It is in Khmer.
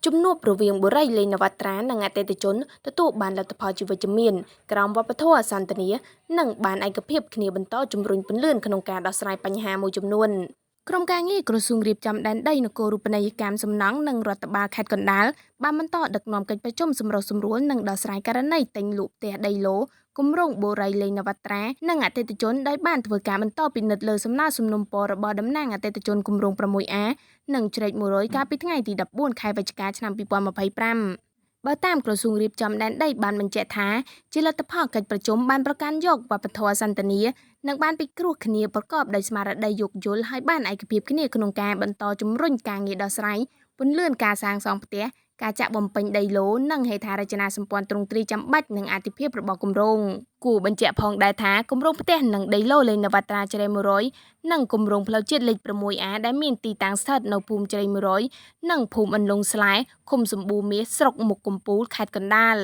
ជំនួបរវាងបុរីលេងនវត្រានិងអតិថិជនទទួលបានលទ្ធផលជាវិជ្ជមានក្រោមវប្បធម៌សន្តានានិងបានឯកភាពគ្នាបន្តជំរុញពន្លឿនក្នុងការដោះស្រាយបញ្ហាមួយចំនួនក្រុមការងារក្រសួងរៀបចំដែនដីនគររូបនីយកម្មសំណង់និងរដ្ឋបាលខេត្តកណ្ដាលបានបន្តដឹកនាំកិច្ចប្រជុំសម្រុះសម្រួលនិងដោះស្រាយករណីទិញលក់ផ្ទះដីឡូគម្រោងបុរីលេងនវត្រានិងអតិថិជនដោយបានធ្វើការបន្តពិនិត្យលើសំណើសំណុំពររបស់តំណាងអតិថិជនគម្រោង 6A និងជ្រែក100កាលពីថ្ងៃទី14ខែវិច្ឆិកាឆ្នាំ2025បើតាមក្រសួងរៀបចំដែនដីបានបញ្ជាក់ថាជាលទ្ធផលកិច្ចប្រជុំបានប្រកាន់យកវប្បធម៌សន្តានានិងបានពិគ្រោះគ្នាប្រកបដោយស្មារតីយោគយល់ហើយបានឯកភាពគ្នាក្នុងការបន្តជំរុញការងារដោះស្រាយពន្លឿនការសាងសង់ផ្ទះការចាក់បំពេញដីឡូនិងហេដ្ឋារចនាសម្ព័ន្ធទ្រង់ទ្រាយចាំបាច់និងអាទិភាពរបស់គម្រោងគួរបញ្ជាក់ផងដែរថាគម្រោងផ្ទះនិងដីឡូលេងនវត្រាជ្រៃ100និងគម្រោងផ្លូវជាតិលេខ 6A ដែលមានទីតាំងស្ថិតនៅភូមិជ្រៃ100និងភូមិអន្លង់ស្លែឃុំសម្បូរមាសស្រុកមុខកំពូលខេត្តកណ្ដាល